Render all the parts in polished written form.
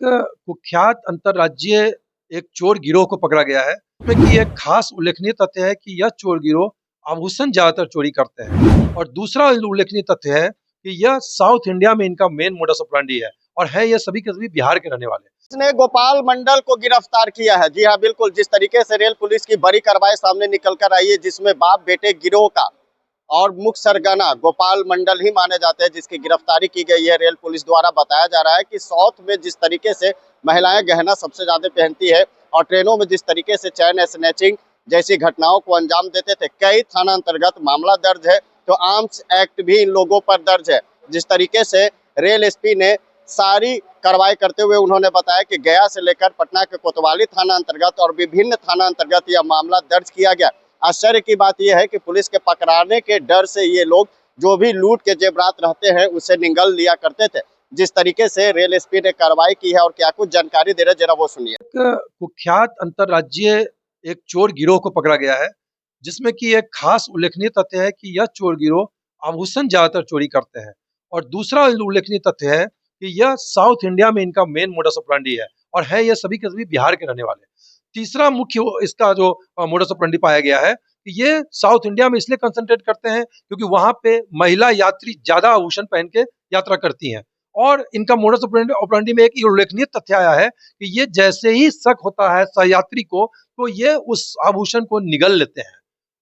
कुख्यात अंतर्राज्यीय एक चोर गिरोह को पकड़ा गया है, जिसमें कि एक खास उल्लेखनीय तथ्य है कि यह चोर गिरोह आभूषण ज्यादातर चोरी करते हैं। और दूसरा उल्लेखनीय तथ्य है कि यह साउथ इंडिया में इनका मेन मोडस ऑपरेंडी है और है ये सभी के सभी बिहार के रहने वाले। इसने गोपाल मंडल को गिरफ्तार किया है। जी हाँ, बिल्कुल जिस तरीके से रेल पुलिस की बड़ी कार्रवाई सामने निकल कर आई है, जिसमें बाप बेटे गिरोह का और मुख्य सरगना गोपाल मंडल ही माने जाते हैं, जिसकी गिरफ्तारी की गई है रेल पुलिस द्वारा। बताया जा रहा है कि साउथ में जिस तरीके से महिलाएं गहना सबसे ज्यादा पहनती है और ट्रेनों में जिस तरीके से चैन स्नैचिंग जैसी घटनाओं को अंजाम देते थे, कई थाना अंतर्गत मामला दर्ज है, तो आर्म्स एक्ट भी इन लोगों पर दर्ज है। जिस तरीके से रेल एसपी ने सारी कार्रवाई करते हुए उन्होंने बताया कि गया से लेकर पटना के कोतवाली थाना अंतर्गत और विभिन्न थाना अंतर्गत यह मामला दर्ज किया गया। आश्चर्य की बात यह है कि पुलिस के पकड़ाने के डर से ये लोग जो भी लूट के जेवरात रहते हैं उसे निगल लिया करते थे। जिस तरीके से रेल एसपी ने कार्रवाई की है और क्या कुछ जानकारी दे रहे, जरा वो सुनिए। कुख्यात अंतर्राज्यीय एक चोर गिरोह को पकड़ा गया है, जिसमें कि एक खास उल्लेखनीय तथ्य है कि यह चोर गिरोह आभूषण ज्यादातर चोरी करते हैं। और दूसरा उल्लेखनीय तथ्य है कि यह साउथ इंडिया में इनका मेन मोडस ऑपरेंडी है और है ये सभी के सभी बिहार के रहने वाले। तीसरा मुख्य इसका जो मोडस ऑपरेंडी पाया गया है कि ये साउथ इंडिया में इसलिए कंसंट्रेट करते हैं क्योंकि वहां पे महिला यात्री ज्यादा आभूषण पहन के यात्रा करती हैं। और इनका मोडस ऑपरेंडी में एक उल्लेखनीय तथ्य आया है कि ये जैसे ही शक होता है सहयात्री को, तो ये उस आभूषण को निगल लेते हैं,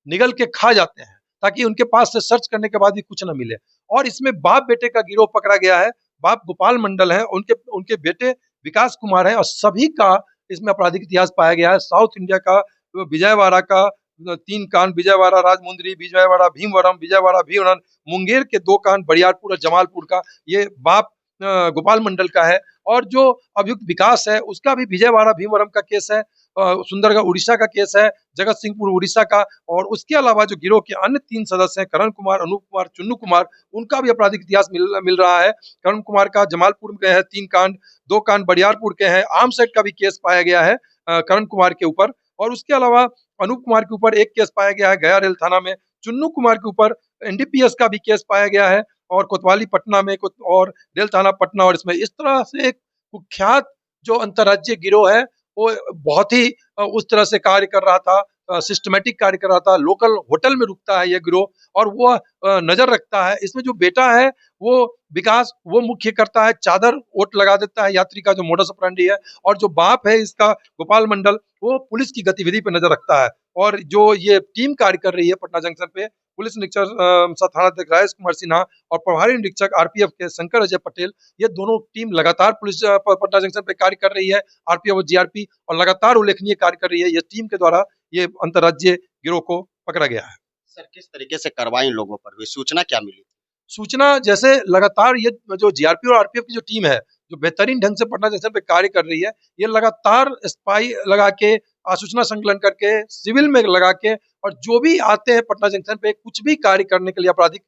निगल के खा जाते हैं, ताकि उनके पास से सर्च करने के बाद भी कुछ न मिले। और इसमें बाप बेटे का गिरोह पकड़ा गया है। बाप गोपाल मंडल है, उनके उनके बेटे विकास कुमार है और सभी का इसमें आपराधिक इतिहास पाया गया है। साउथ इंडिया का विजयवाड़ा का 3 कांड, विजयवाड़ा राजमुंदरी, विजयवाड़ा भीमवरम, विजयवाड़ा भीमवरम, मुंगेर के 2 कांड, बरियारपुर और जमालपुर का ये बाप गोपाल मंडल का है। और जो अभियुक्त विकास है उसका भी विजयवाड़ा भीमवरम का केस है, सुंदरगढ़ उड़ीसा का केस है, जगत सिंहपुर उड़ीसा का। और उसके अलावा जो गिरोह के अन्य 3 सदस्य हैं, करण कुमार, अनूप कुमार, चुन्नू कुमार, उनका भी आपराधिक इतिहास मिल रहा है। करण कुमार का जमालपुर में है 3 कांड, 2 कांड बरियारपुर के हैं। आर्म्स एक्ट का भी केस पाया गया है करण कुमार के ऊपर। और उसके अलावा अनूप कुमार के ऊपर एक केस पाया गया है गया रेल थाना में। चुन्नू कुमार के ऊपर एनडीपीएस का भी केस पाया गया है और कोतवाली पटना में और रेल थाना पटना। और इसमें इस तरह से एक कुख्यात जो अंतर्राज्यीय गिरोह है वो बहुत ही उस तरह से कार्य कर रहा था, सिस्टमेटिक कार्य कर रहा था। लोकल होटल में रुकता है ये गिरोह और वो नजर रखता है। इसमें जो बेटा है वो विकास, वो मुख्य करता है, चादर ओट लगा देता है यात्री का जो मोडस ऑपरेंडी है। और जो बाप है इसका गोपाल मंडल, वो पुलिस की गतिविधि पर नजर रखता है। और जो ये टीम कार्य कर रही है पटना जंक्शन पे, पुलिस निरीक्षक थानाध्यक्ष राजेश कुमार सिन्हा और प्रभारी निरीक्षक आरपीएफ के शंकर अजय पटेल, ये दोनों टीम लगातार पुलिस पटना जंक्शन पे कार्य कर रही है, आरपीएफ और जीआरपी, और लगातार उल्लेखनीय कार्य कर रही है। ये टीम के द्वारा ये अंतर्राज्यीय गिरोह को पकड़ा गया है। सर, किस तरीके से कार्रवाई इन लोगों पर हुई, सूचना क्या मिली? सूचना जैसे लगातार ये जो जीआरपी और आरपीएफ की जो टीम है, जो बेहतरीन ढंग से पटना जंक्शन पे कार्य कर रही है, ये लगातार स्पाई लगा के, सूचना संकलन करके, सिविल में लगा के, और जो भी आते हैं पटना जंक्शन पे कुछ भी कार्य करने के लिए, आपराधिक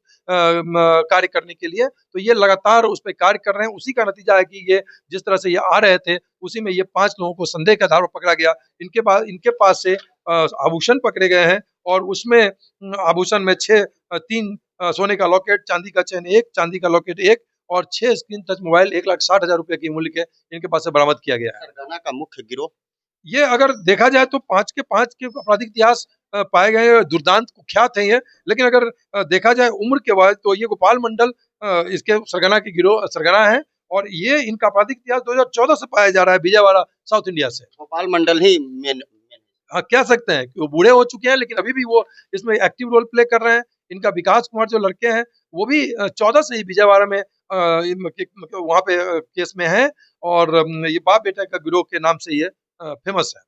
कार्य करने के लिए, तो ये लगातार उस पर कार्य कर रहे हैं। उसी का नतीजा है कि ये जिस तरह से ये आ रहे थे, उसी में ये 5 लोगों को संदेह के आधार पर पकड़ा गया। इनके पास से आभूषण पकड़े गए हैं और उसमें आभूषण में 3 सोने का लॉकेट, चांदी का चेन 1, चांदी का लॉकेट 1 और 6 स्क्रीन टच मोबाइल 1,60,000 रुपए की मूल्य के इनके पास से बरामद किया गया है। सरगना का मुख्य गिरोह ये अगर देखा जाए तो 5 के आपराधिक इतिहास पाए गए हैं, दुर्दांत कुख्यात है ये। लेकिन अगर देखा जाए उम्र के बाद तो ये गोपाल मंडल इसके सरगना के गिरोह सरगना है और ये इनका आपराधिक इतिहास 2014 से पाया जा रहा है विजयवाड़ा साउथ इंडिया से। गोपाल मंडल ही मेन हाँ, कह सकते हैं कि वो बूढ़े हो चुके हैं लेकिन अभी भी वो इसमें एक्टिव रोल प्ले कर रहे हैं। इनका विकास कुमार जो लड़के हैं वो भी 14 से ही विजयवाड़ा में वहाँ पे केस में है और ये बाप बेटा का गिरोह के नाम से ये फेमस है।